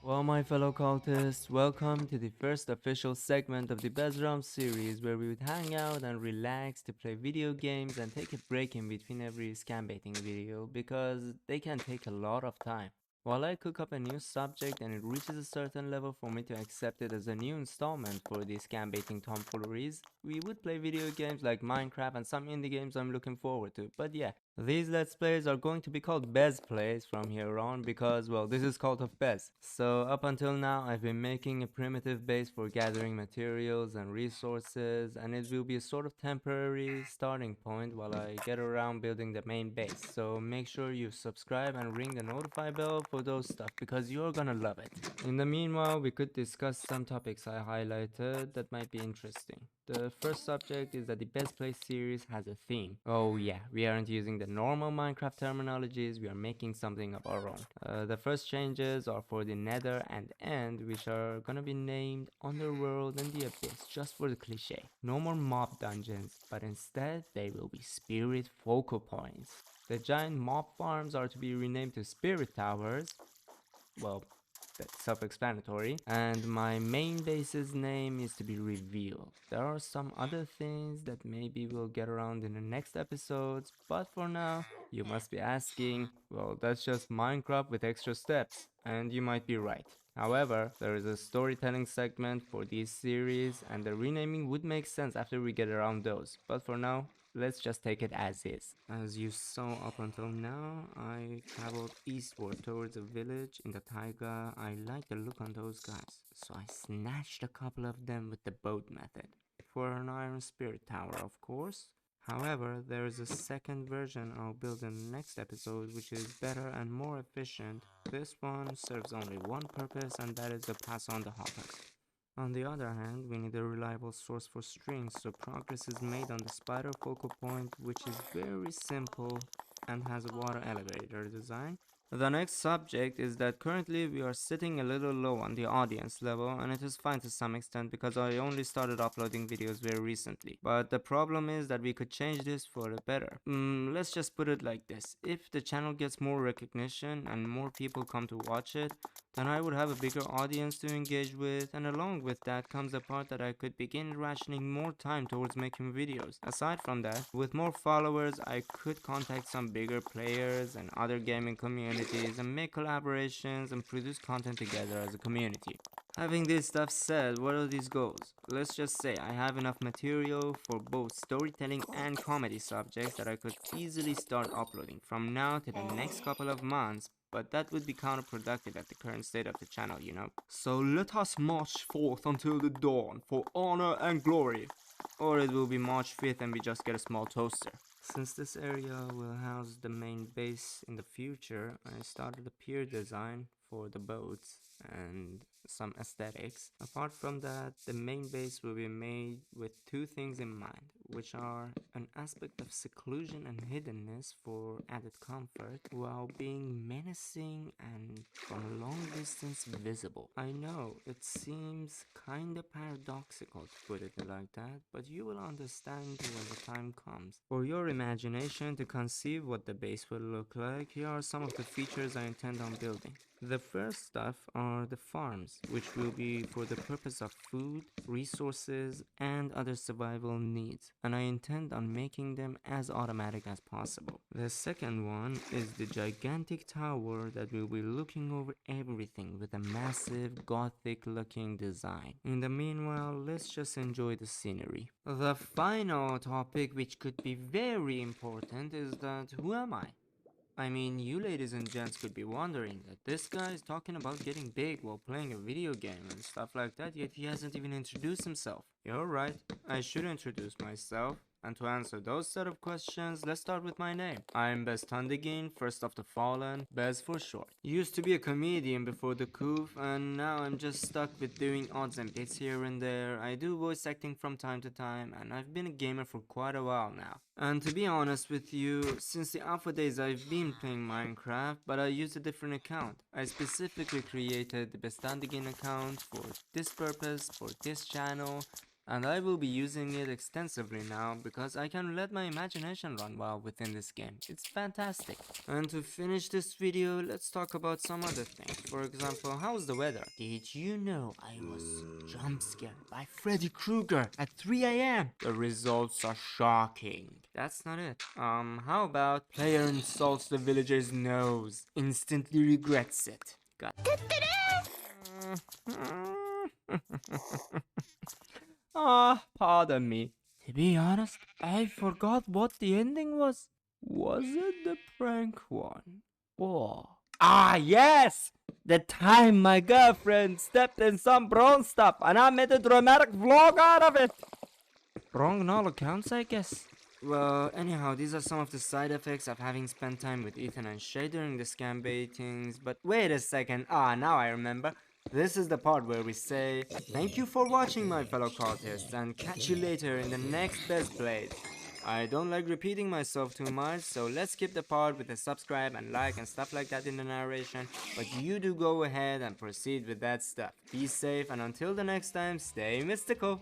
Well, my fellow cultists, welcome to the first official segment of the Bez series where we would hang out and relax to play video games and take a break in between every scam baiting video because they can take a lot of time. While I cook up a new subject and it reaches a certain level for me to accept it as a new installment for the scam baiting tomfooleries, we would play video games like Minecraft and some indie games I'm looking forward to. But yeah, these Let's Plays are going to be called Bez-Plays from here on because, well, this is Cult of Bez. So up until now, I've been making a primitive base for gathering materials and resources, and it will be a sort of temporary starting point while I get around building the main base. So make sure you subscribe and ring the notify bell for those stuff because you're gonna love it. In the meanwhile, we could discuss some topics I highlighted that might be interesting. The first subject is that the Best Play series has a theme. Oh yeah, we aren't using the normal Minecraft terminologies, we are making something of our own. The first changes are for the Nether and End, which are gonna be named Underworld and the Abyss, just for the cliche. No more mob dungeons, but instead they will be spirit focal points. The giant mob farms are to be renamed to spirit towers. Well, that's self-explanatory. And my main base's name is to be revealed. There are some other things that maybe we'll get around in the next episodes, but for now, you must be asking, well, that's just Minecraft with extra steps. And you might be right. However, there is a storytelling segment for this series, and the renaming would make sense after we get around those. But for now, let's just take it as is. As you saw up until now, I traveled eastward towards a village in the taiga. I like the look on those guys, so I snatched a couple of them with the boat method. For an iron spirit tower, of course. However, there is a second version I'll build in the next episode which is better and more efficient. This one serves only one purpose, and that is to pass on the hoppers. On the other hand, we need a reliable source for strings, so progress is made on the spider focal point, which is very simple and has a water elevator design. The next subject is that currently we are sitting a little low on the audience level, and it is fine to some extent because I only started uploading videos very recently. But the problem is that we could change this for the better. Let's just put it like this. If the channel gets more recognition and more people come to watch it, then I would have a bigger audience to engage with, and along with that comes the part that I could begin rationing more time towards making videos. Aside from that, with more followers, I could contact some bigger players and other gaming communities and make collaborations and produce content together as a community. Having this stuff said, what are these goals? Let's just say I have enough material for both storytelling and comedy subjects that I could easily start uploading from now to the next couple of months, but that would be counterproductive at the current state of the channel, you know? So let us march forth until the dawn for honor and glory. Or it will be March 5th and we just get a small toaster. Since this area will house the main base in the future, I started a pier design for the boats and some aesthetics. Apart from that, the main base will be made with two things in mind, which are an aspect of seclusion and hiddenness for added comfort, while being menacing and from a long distance visible. I know it seems kinda paradoxical to put it like that, but you will understand when the time comes. For your imagination to conceive what the base will look like, here are some of the features I intend on building. The first stuff are the farms, which will be for the purpose of food, resources, and other survival needs, and I intend on making them as automatic as possible. The second one is the gigantic tower that will be looking over everything with a massive gothic looking design. In the meanwhile, let's just enjoy the scenery. The final topic, which could be very important, is that who am I? I mean, you ladies and gents could be wondering that this guy is talking about getting big while playing a video game and stuff like that, yet he hasn't even introduced himself. You're right, I should introduce myself. And to answer those set of questions, let's start with my name. I'm Bez first of the fallen, Bez for short. Used to be a comedian before the coup, and now I'm just stuck with doing odds and bits here and there. I do voice acting from time to time, and I've been a gamer for quite a while now. And to be honest with you, since the alpha days I've been playing Minecraft, but I used a different account. I specifically created the Bez account for this purpose, for this channel, and I will be using it extensively now because I can let my imagination run wild within this game. It's fantastic. And to finish this video, let's talk about some other things. For example, how's the weather? Did you know I was jump scared by Freddy Krueger at 3 a.m? The results are shocking. That's not it. How about player insults the villager's nose, instantly regrets it. Got pardon me. To be honest, I forgot what the ending was. Was it the prank one? Oh. Yes! The time my girlfriend stepped in some brown stuff and I made a dramatic vlog out of it. Wrong on all accounts, I guess. Well, anyhow, these are some of the side effects of having spent time with Ethan and Shay during the scam baitings. But wait a second. Now I remember. This is the part where we say, thank you for watching, my fellow cultists, and catch you later in the next Bez-Plays. I don't like repeating myself too much, so let's skip the part with the subscribe and like and stuff like that in the narration, but you do go ahead and proceed with that stuff. Be safe, and until the next time, stay mystical.